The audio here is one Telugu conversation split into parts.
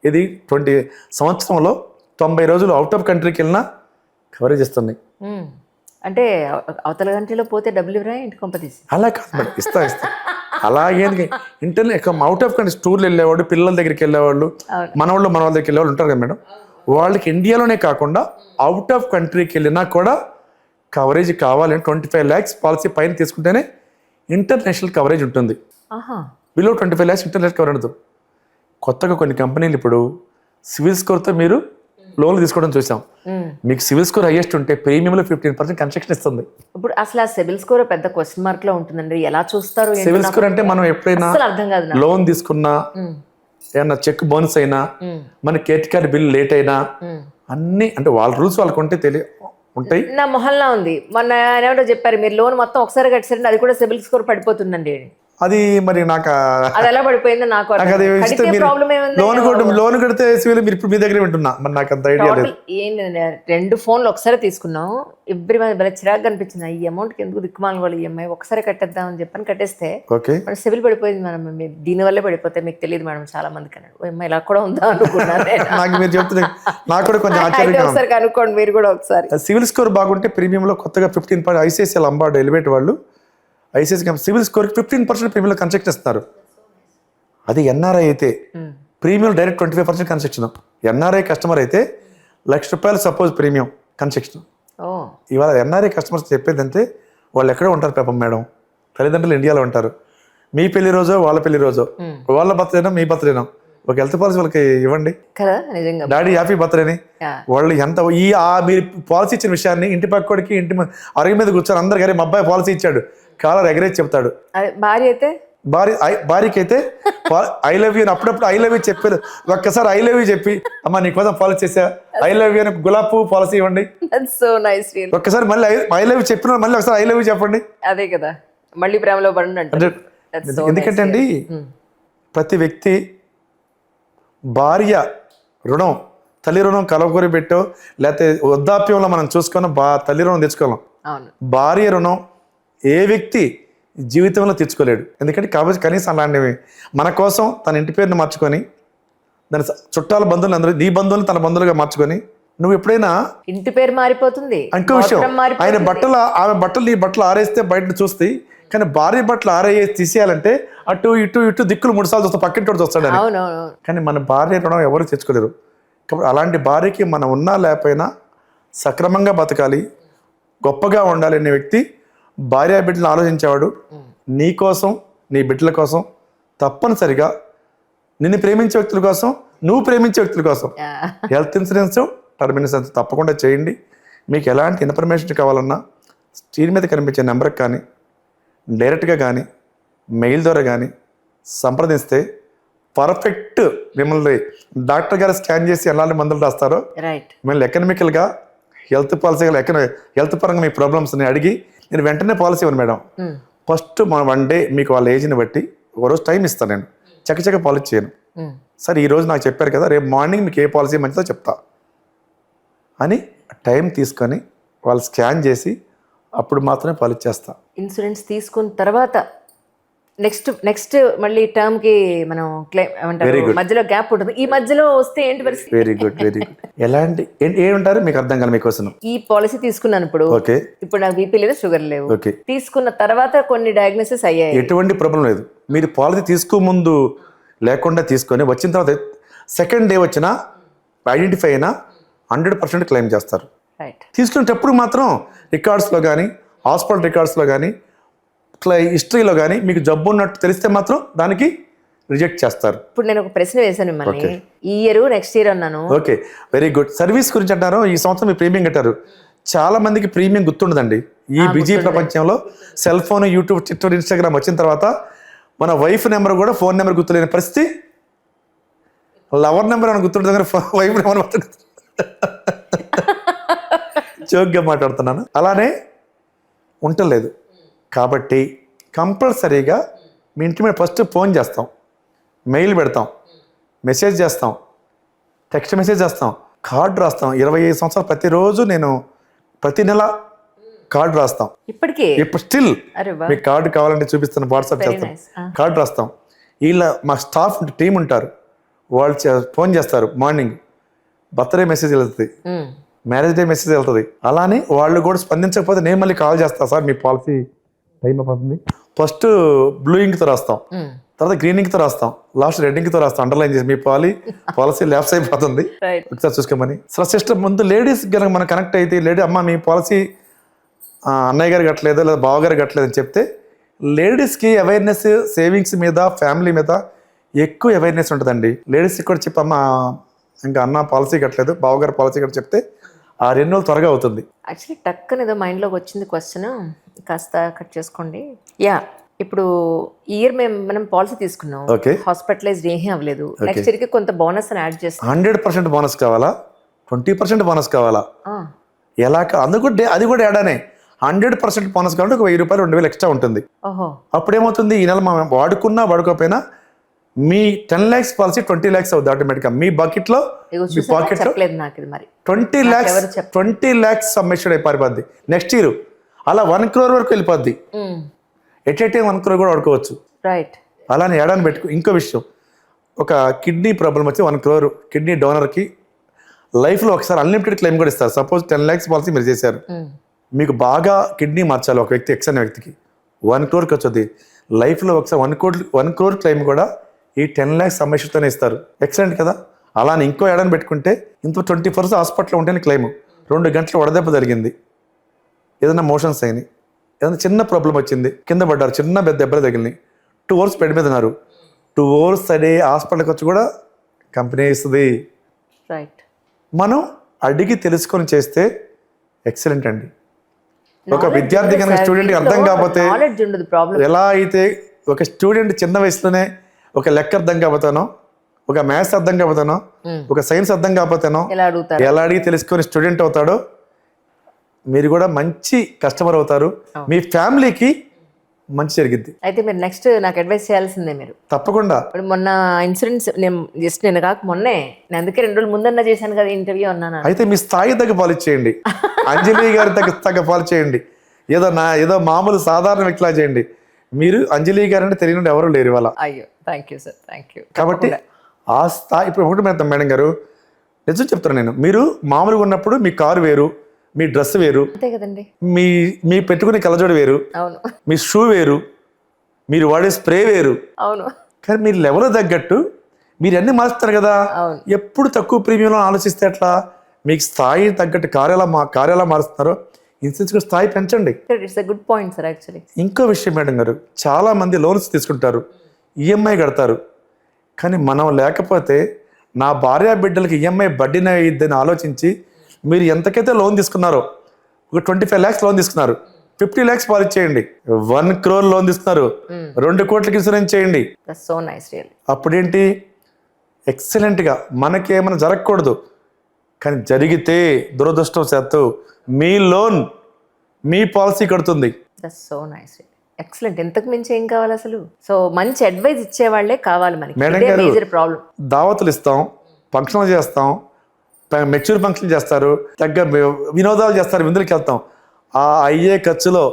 ఇది 20 సంవత్సరంలో 90 రోజులు అవుట్ ఆఫ్ కంట్రీకి వెళ్ళినా కవరేజ్ ఇస్తున్నాయి. అంటే అవతల కంట్రీలో పోతే డబ్బులు ఇవ్వరా ఇంటి కొంపతీసి? అలా కాదు మేడం, ఇస్తా అలాగే ఇంటర్నెట్ అవుట్ ఆఫ్ కంట్రీ టూర్లు వెళ్ళేవాడు, పిల్లల దగ్గరికి వెళ్ళేవాళ్ళు, మన వాళ్ళ దగ్గరికి వెళ్ళేవాళ్ళు ఉంటారు కదా మేడం. వాళ్ళకి ఇండియాలోనే కాకుండా అవుట్ ఆఫ్ కంట్రీకి వెళ్ళినా కూడా కవరేజ్ కావాలని 25 lakhs పాలసీ పైన తీసుకుంటేనే ఇంటర్నేషనల్ కవరేజ్ ఉంటుంది. బిలో 25 lakhs ఇంటర్నేషనల్ కవరేజ్ ఉండదు. కొత్తగా కొన్ని కంపెనీలు ఇప్పుడు సివిల్ స్కోర్తో మీరు లోన్లు తీసుకోవడం చూసాం. మీకు సివిల్ స్కోర్ హైయెస్ట్ ఉంటే ప్రీమియంలో 15% కన్సెషన్ ఇస్తుంది. ఇప్పుడు అసలు ఆ సివిల్ స్కోర్ పెద్ద క్వశ్చన్ మార్క్ లో ఉంటుందండి. ఎలా చూస్తారు? సివిల్ స్కోర్ అంటే మనం ఎప్పుడైనా అర్థం కాదు. లోన్ తీసుకున్నా, ఏమన్నా చెక్ బౌన్స్ అయినా, మన క్రెడిట్ కార్డ్ బిల్ లేట్ అయినా, అన్ని అంటే వాళ్ళ రూల్స్ వాళ్ళకు ఉంటే ఉంటాయి. నా మొహల్లా ఉంది. మొన్న ఏమంటో చెప్పారు, మీరు లోన్ మొత్తం ఒకసారి కట్టేసరికి అది కూడా సివిల్ స్కోర్ పడిపోతుందండి. అది మరి నాకు అది ఎలా పడిపోయిందో నాకు లోన్ కడితే సివిల్ మీరు ఇప్పుడు మీ దగ్గర వింటున్నా, మరి నాకు అంత ఐడియా లేదు. ఏం లేదు, 2 ఫోన్లు ఒకసారి తీసుకున్నాం. ఎవ్రీ మంత్ చిరాకు కనిపించింది. ఈ అమౌంట్కి ఎందుకు దిక్కుమాల వాళ్ళు ఈఎంఐ ఒకసారి కట్టేద్దామని చెప్పని కట్టేస్తే మన సివిల్ పడిపోయింది. మనం దీని వల్లే పడిపోతే మీకు తెలియదు మేడం చాలా మందికి అన్నాడు. అమ్మాయి ఇలా కూడా ఉందా అనుకున్నాను. నాకు మీరు చెప్తే నాకు కూడా కొంచెం ఆశ్చర్యంగా ఉంది. ఒకసారి కనుక్కోండి మీరు కూడా ఒకసారి. సివిల్ స్కోర్ బాగుంటే ప్రీమియంలో కొత్తగా 15% ఐసిఐసిఐ లంబార్డ్ ఎలివేట్ వాళ్ళు ఐసిఐసిఐ సివిల్ స్కోర్కి 15% ప్రీమియంలో కన్సెషన్ ఇస్తారు. అది ఎన్ఆర్ఐ అయితే premium direct 25% concession. NRI customer అయితే ₹1,00,000 సపోజ్ ప్రీమియం కన్సెషన్. ఇవాళ ఎన్ఆర్ఐ కస్టమర్స్ చెప్పేదంటే వాళ్ళు ఎక్కడో ఉంటారు పాపం మేడం, తల్లిదండ్రులు ఇండియాలో ఉంటారు. మీ పెళ్లి రోజో వాళ్ళ పెళ్లి రోజో, వాళ్ళ బర్త్డేనో మీ బర్త్డేనో ఒక హెల్త్ పాలసీ వాళ్ళకి ఇవ్వండి. డాడీ హ్యాపీ బర్త్డేని వాళ్ళు ఎంత మీరు పాలసీ ఇచ్చిన విషయాన్ని ఇంటి పక్కడికి ఇంటి అరుగు మీద కూర్చొని అందరు గారి మా అబ్బాయి పాలసీ ఇచ్చాడు కాలర్ ఎగరేసి చెప్తాడు. భార్యకి అయితే ఐ లవ్ యూ అని అప్పుడప్పుడు ఐ లవ్ యూ చెప్పారు. ఒక్కసారి ఐ లవ్ యూ చెప్పి అమ్మా నీకోసం పాలసీ చేసా ఐ లవ్ యూ అని గులాబ్ పువ్వు పాలసీ ఇవ్వండి. ఒక్కసారి మళ్ళీ ఐ లవ్ యూ చెప్పిన మళ్ళీ ఒకసారి ఐ లవ్ యూ చెప్పండి. అదే కదా మళ్ళీ ప్రేమలో పడండి. ఎందుకంటే అండి ప్రతి వ్యక్తి భార్య రుణం తల్లి రుణం కలవకూరి పెట్టో లేకపోతే వృద్ధాప్యంలో మనం చూసుకున్నాం తల్లి రుణం తెచ్చుకోలేం. భార్య రుణం ఏ వ్యక్తి జీవితంలో తెచ్చుకోలేడు. ఎందుకంటే కాబట్టి కనీసం అలాంటివి మన కోసం తన ఇంటి పేరుని మార్చుకొని దాని చుట్టాల బంధువులు అందరూ నీ బంధువులు తన బంధువులుగా మార్చుకొని నువ్వు ఎప్పుడైనా ఇంటి పేరు మారిపోతుంది. ఇంకో విషయం, ఆయన బట్టలు ఆమె బట్టలు నీ బట్టలు ఆరేస్తే బయట చూస్తాయి, కానీ భార్య బట్టలు ఆరేసి తీసేయాలంటే అటు ఇటు ఇటు దిక్కులు 3 సార్లు చూస్తా పక్కింటి వస్తాడు. కానీ మన భార్య రుణం ఎవరు తెచ్చుకోలేరు. కాబట్టి అలాంటి భార్యకి మనం ఉన్నా లేకపోయినా సక్రమంగా బతకాలి, గొప్పగా ఉండాలి అనే వ్యక్తి భార్య బిడ్డలను ఆలోచించేవాడు నీ కోసం నీ బిడ్డల కోసం తప్పనిసరిగా నిన్ను ప్రేమించే వ్యక్తుల కోసం నువ్వు ప్రేమించే వ్యక్తుల కోసం హెల్త్ ఇన్సూరెన్స్ టర్మ్ ఇన్సూరెన్స్ తప్పకుండా చేయండి. మీకు ఎలాంటి ఇన్ఫర్మేషన్ కావాలన్నా స్క్రీన్ మీద కనిపించే నెంబర్కి కానీ డైరెక్ట్గా కానీ మెయిల్ ద్వారా కానీ సంప్రదిస్తే పర్ఫెక్ట్ మిమ్మల్ని డాక్టర్ గారు స్కాన్ చేసి ఎలాంటి మందులు రాస్తారో మిమ్మల్ని ఎకనామికల్గా హెల్త్ పాలసీగా హెల్త్ పరంగా మీ ప్రాబ్లమ్స్ని అడిగి నేను వెంటనే పాలసీ ఇవ్వను మేడం. ఫస్ట్ 1 డే మీకు వాళ్ళ ఏజ్ని బట్టి ఒక రోజు టైం ఇస్తాను, నేను చక్కచక్క పాలసీ చేయను. సరే ఈరోజు నాకు చెప్పారు కదా రేపు మార్నింగ్ మీకు ఏ పాలసీ మంచిదో చెప్తా అని టైం తీసుకొని వాళ్ళు స్కాన్ చేసి అప్పుడు మాత్రమే పాలసీ చేస్తా. ఇన్సూరెన్స్ తీసుకున్న తర్వాత నెక్స్ట్ మళ్ళీ టర్మ్ కి మనం క్లెయిమ్ ఏమంటారు, మధ్యలో గ్యాప్ ఉంటుంది. ఈ మధ్యలో వస్తే ఏంటి పరిస్థితి? వెరీ గుడ్ ఎలాంటి ఏమంటారు మీకు అర్థం కాదు మీకోసం. ఈ పాలసీ తీసుకున్నాను ఇప్పుడు నాకు బీపీ లేదు షుగర్ లేవు. తీసుకున్న తర్వాత కొన్ని డయాగ్నోసిస్ అయ్యాయి, ఎటువంటి ప్రాబ్లం లేదు. మీరు పాలసీ తీసుకో ముందు లేకుండా తీసుకొని వచ్చిన తర్వాత సెకండ్ డే వచ్చినా ఐడెంటిఫై అయినా 100% క్లెయిమ్ చేస్తారు. తీసుకునేటప్పుడు మాత్రం రికార్డ్స్లో కానీ హాస్పిటల్ రికార్డ్స్లో కానీ హిస్టరీలో కానీ మీకు జబ్బు ఉన్నట్టు తెలిస్తే మాత్రం దానికి రిజెక్ట్ చేస్తారు. ఇప్పుడు నేను ఒక ప్రశ్న వేశాను మిమ్మల్ని, ఈ ఇయర్ నెక్స్ట్ ఇయర్ అన్నాను. Okay very good. సర్వీస్ గురించి అంటారు, ఈ సంవత్సరం మీరు ప్రీమియం కట్టారు. చాలా మందికి ప్రీమియం గుర్తుండదండి. ఈ బిజీ ప్రపంచంలో cell phone, YouTube, Twitter, Instagram వచ్చిన తర్వాత మన వైఫ్ నెంబర్ కూడా ఫోన్ నెంబర్ గుర్తులేని పరిస్థితి. లవర్ నెంబర్ అని గుర్తుంటుంది కానీ వైఫ్ నెంబర్ జోక్గా మాట్లాడుతున్నాను. అలానే ఉండలేదు కాబట్టి కంపల్సరీగా మీ ఇంటి మీద ఫస్ట్ ఫోన్ చేస్తాం, మెయిల్ పెడతాం, మెసేజ్ చేస్తాం, టెక్స్ట్ మెసేజ్ చేస్తాం, కార్డు రాస్తాం. 25 సంవత్సరాలు ప్రతిరోజు నేను ప్రతి నెల కార్డు రాస్తాం. ఇప్పుడు స్టిల్ మీకు కార్డు కావాలంటే చూపిస్తాను, వాట్సాప్ చేస్తాం, కార్డు రాస్తాం. వీళ్ళ మా స్టాఫ్ టీం ఉంటారు, వాళ్ళు ఫోన్ చేస్తారు మార్నింగ్, బర్త్డే మెసేజ్ వెళ్తుంది, మ్యారేజ్ డే మెసేజ్ వెళ్తుంది. అలానే వాళ్ళు కూడా స్పందించకపోతే నేను మళ్ళీ కాల్ చేస్తాను, సార్ మీ పాలసీ టైం అయిపోతుంది. ఫస్ట్ బ్లూ ఇంక్తో రాస్తాం, తర్వాత గ్రీన్ ఇంక్తో రాస్తాం, లాస్ట్ రెడ్ ఇంక్తో రాస్తాం, అండర్లైన్ చేసి మీ పాలసీ ల్యాప్స్ అయిపోతుంది ఒకసారి చూసుకోమని. సిస్టమ్ ముందు లేడీస్ కనుక మనం కనెక్ట్ అయితే, లేడీ అమ్మ మీ పాలసీ అన్నయ్య గారు కట్టలేదు లేదా బావగారు కట్టలేదు అని చెప్తే, లేడీస్కి అవేర్నెస్ సేవింగ్స్ మీద ఫ్యామిలీ మీద ఎక్కువ అవేర్నెస్ ఉంటుందండి. లేడీస్కి కూడా చెప్పమ్మ ఇంకా అన్న పాలసీ కట్టలేదు బావగారు పాలసీ కట్ట చెప్తే ఆ 2 రోజులు త్వరగా అవుతుంది. యాక్చువల్లీ టక్కన ఏదో మైండ్లోకి వచ్చింది క్వశ్చన్, కాస్త కట్ చేసుకోండి. యా, ఇప్పుడు ఇయర్ మనం పాలసీ తీసుకున్నాం, హాస్పిటలైజ్డ్ ఏమీ అవ్వలేదు, నెక్స్ట్ ఇయర్కి కొంత బోనస్ అని యాడ్ చేస్తాం. 100% బోనస్ కావాలా, 20% బోనస్ కావాలా, ఎలా అది కూడా ఏడానే 100% బోనస్ కావాలంటే ఒక 1000 రూపాయలు 2000 ఎక్స్ట్రా ఉంటుంది. అప్పుడేమవుతుంది, ఈ నెల మనం వాడుకున్నా వాడుకోకపోయినా మీ 10 lakhs పాలసీ 20 lakhs అవుతుంది ఆటోమేటిక్గా. మీ బకెట్లో మీ పాకెట్లో 20 lakhs సబ్మిషన్ అయిపోద్ది నెక్స్ట్ ఇయర్. అలా 1 crore వరకు వెళ్ళిపోద్ది. ఎట్ ఏ టైం 1 crore కూడా వాడుకోవచ్చు. రైట్. అలానే ఏడాది పెట్టుకో. ఇంకో విషయం, ఒక కిడ్నీ ప్రాబ్లం వచ్చి 1 crore కిడ్నీ డోనర్కి లైఫ్లో ఒకసారి అన్లిమిటెడ్ క్లెయిమ్ కూడా ఇస్తారు. సపోజ్ 10 lakhs పాలసీ మీరు చేశారు, మీకు బాగా కిడ్నీ మార్చాలి ఒక వ్యక్తి, ఎక్స్ అనే వ్యక్తికి 1 crore వచ్చుద్ది. లైఫ్లో ఒకసారి 1 crore క్లెయిమ్ కూడా ఈ 10 lakhs సబ్మిషన్తోనే ఇస్తారు. ఎక్సలెంట్ కదా. అలానే ఇంకో ఏడాది పెట్టుకుంటే ఇంత 24 hours హాస్పిటల్లో ఉంటేనే క్లెయిమ్. 2 గంటలు వడదెబ్బ జరిగింది, ఏదైనా మోషన్స్ అయినాయి, ఏదైనా చిన్న ప్రాబ్లం వచ్చింది, కింద పడ్డారు, చిన్న పెద్ద దెబ్బలు తగిలినాయి, 2 hours బెడ్ మీద ఉన్నారు, 2 hours అడే హాస్పిటల్కి వచ్చి కూడా కంపెనీ ఇస్తుంది. రైట్. మనం అడిగి తెలుసుకొని చేస్తే ఎక్సలెంట్ అండి. ఒక విద్యార్థి కనుక స్టూడెంట్కి అర్థం కాకపోతే, ఎలా అయితే ఒక స్టూడెంట్ చిన్న వయసులోనే ఒక లెక్క అర్థం కాకపోతానో, ఒక మ్యాథ్స్ అర్థం కాకపోతానో, ఒక సైన్స్ అర్థం కాకపోతానో, ఎలా అడిగి తెలుసుకొని స్టూడెంట్ అవుతాడో మీరు కూడా మంచి కస్టమర్ అవుతారు, మీ ఫ్యామిలీకి మంచి జరిగిద్ది. అయితే మీరు నెక్స్ట్ నాకు అడ్వైస్ చేయాల్సిందే మీరు. తప్పకుండా. ఇప్పుడు మొన్న ఇన్సూరెన్స్ నేను కాక మొన్నే, నేను అందుకే 2 రోజులు ముందన్నా చేశాను కదా ఇంటర్వ్యూ అన్నాను. అయితే మీ స్థాయి తగ్గ పాలిష్ చేయండి, అంజలి గారి తగ్గ పాలిష్ చేయండి, ఏదో మామూలు సాధారణ వ్యక్తిలా చేయండి. మీరు అంజలి గారు అంటే తెలియని ఎవరు లేరు ఇవాళ. అయ్యో, thank you sir, thank you. కాబట్టి ఆ స్థాయి ఇప్పుడు ఒకటి మేడం గారు నిజం చెప్తాను నేను, మీరు మామూలుగా ఉన్నప్పుడు మీ కారు వేరు, మీ డ్రెస్ వేరు, అంతే కదండి, మీ పెట్టుకునే కలజోడు వేరు, అవును, మీ షూ వేరు, మీరు వాడే స్ప్రే వేరు, అవును. కానీ మీరు లెవెల్ తగ్గట్టు మీరు అన్ని మారుస్తారు కదా. ఎప్పుడు తక్కువ ప్రీమియంలో ఆలోచిస్తే ఎట్లా? మీకు స్థాయి తగ్గట్టు కారు ఎలా మారుస్తున్నారో ఇన్సూరెన్స్ కూడా స్థాయి పెంచండి. It's a good point sir. Actually ఇంకో విషయం మేడం గారు, చాలా మంది లోన్స్ తీసుకుంటారు, ఈఎంఐ కడతారు, కానీ మనం లేకపోతే నా భార్య బిడ్డలకి ఈఎంఐ బడ్డీనే అయ్యిద్దని ఆలోచించి మీరు ఎంతకైతే లోన్ తీసుకున్నారో, ఒక 25 lakhs లోన్ తీసుకున్నారు, 50 lakhs పాలిష్ చేయండి. 1 crore లోన్ తీసుకున్నారు, 2 కోట్లకి ఇన్సూరెన్స్ చేయండి. So nice really. అప్పుడేంటి, ఎక్సలెంట్గా మనకేమైనా జరగకూడదు, కానీ జరిగితే దురదృష్టవశాత్తు మీ లోన్ మీ పాలసీ కడుతుంది. So nice, excellent. ఎంతకు మించి ఏం కావాలి అసలు? సో మంచి అడ్వైస్ ఇచ్చేవాళ్లే కావాలి మనకి. మేడం గారు, దావతులు ఇస్తాం, ఫంక్షన్లు చేస్తాం, మెచ్యూర్ ఫంక్షన్ చేస్తారు, తగ్గ వినోదాలు చేస్తారు, విందులకి వెళ్తాం. ఆ అయ్యే ఖర్చులో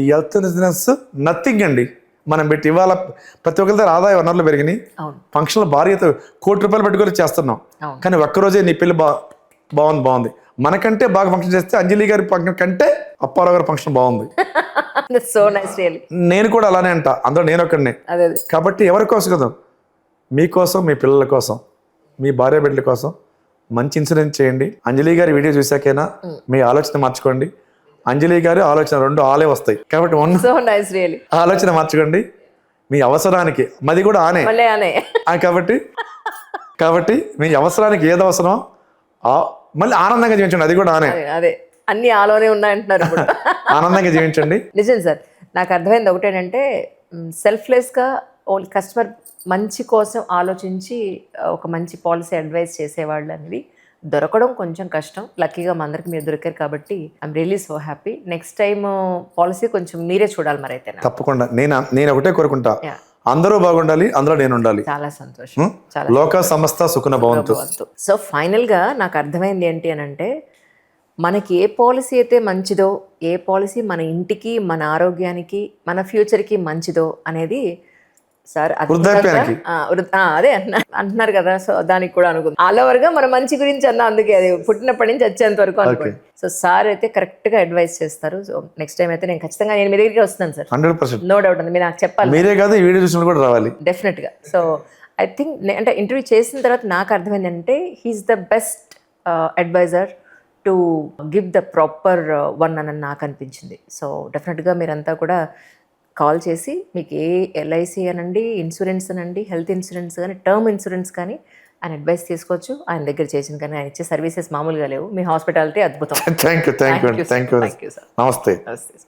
హెల్త్ ఇన్సూరెన్స్ నథింగ్ అండి. మనం పెట్టి ఇవాళ ప్రతి ఒక్కరి దగ్గర ఆదాయ వనరులు పెరిగినాయి, ఫంక్షన్లు భారీ 1 కోటి రూపాయలు పెట్టుకొని చేస్తున్నాం, కానీ ఒక్కరోజే నీ పెళ్లి బాగుంది. మనకంటే బాగా ఫంక్షన్ చేస్తే అంజలి గారి ఫంక్షన్ కంటే అప్పారావు గారి ఫంక్షన్ బాగుంది. So nice really. నేను కూడా అలానే అంట, అందులో నేను ఒక్కడినే. కాబట్టి ఎవరి కోసం కదా, మీకోసం, మీ పిల్లల కోసం, మీ భార్య బిడ్డల కోసం మంచి ఇన్సూరెన్స్ చేయండి. అంజలి గారి వీడియో చూసాకైనా మీ ఆలోచన మార్చుకోండి. అంజలి గారి ఆలోచన 2 ఆలే వస్తాయి. కాబట్టి ఆలోచన మార్చుకోండి. మీ అవసరానికి మది కూడా ఆనే. కాబట్టి మీ అవసరానికి ఏది అవసరం మళ్ళీ ఆనందంగా జీవించండి, అది కూడా ఆనే. అదే అన్ని ఆలోనే ఉన్నాయంటున్నారు. ఆనందంగా జీవించండి. నిజం సార్. నాకు అర్థమైంది ఒకటేనంటే, సెల్ఫ్లెస్గా కస్టమర్ మంచి కోసం ఆలోచించి ఒక మంచి పాలసీ అడ్వైస్ చేసేవాళ్ళు అనేది దొరకడం కొంచెం కష్టం. లక్కీగా మా అందరికి మీరు దొరికారు కాబట్టి I'm really so happy. Next time policy కొంచెం మీరే చూడాలి మరి అయితే. తప్పకుండా. నేను ఒకటే కోరుకుంటా, అందరూ బాగుండాలి, అందులో నేను ఉండాలి. చాలా సంతోషం. లోక సమస్త సుఖన భవంతు. సో ఫైనల్గా నాకు అర్థమైంది ఏంటి అని అంటే, మనకి ఏ పాలసీ అయితే మంచిదో, ఏ పాలసీ మన ఇంటికి, మన ఆరోగ్యానికి, మన ఫ్యూచర్కి మంచిదో అనేది సార్ వృద్ధాప్యానికి. అదే అంటున్నారు కదా, సో దానికి కూడా అనుకుంది ఆల్ ఓవర్ గా మన మంచి గురించి అన్న, అందుకే అది పుట్టినప్పటి నుంచి వచ్చేంత వరకు అనుకోండి. సో సార్ అయితే కరెక్ట్ గా అడ్వైస్ చేస్తారు. సో నెక్స్ట్ టైం అయితే నేను ఖచ్చితంగా మీ దగ్గరికి వస్తున్నాను సార్, 100%. నో డౌట్ ఉంది. మీరు నాకు చెప్పాలి, మీరే కాదు ఈ వీడియో చూసిన కూడా రావాలి డెఫినెట్ గా. సో ఐ థింక్ అంటే ఇంటర్వ్యూ చేసిన తర్వాత నాకు అర్థమైందంటే he is the best adviser to give the proper one అని నాకు అనిపించింది. సో డెఫినెట్గా మీరంతా కూడా కాల్ చేసి మీకు ఏ ఎల్ఐసి అనండి, ఇన్సూరెన్స్ అనండి, హెల్త్ ఇన్సూరెన్స్ కానీ, టర్మ్ ఇన్సూరెన్స్ కానీ ఆయన అడ్వైస్ తీసుకోవచ్చు. ఆయన దగ్గర చేసిన కానీ ఆయన ఇచ్చే సర్వీసెస్ మామూలుగా లేవు. మీ హాస్పిటాలిటీ అద్భుతం. Thank you sir. నమస్తే.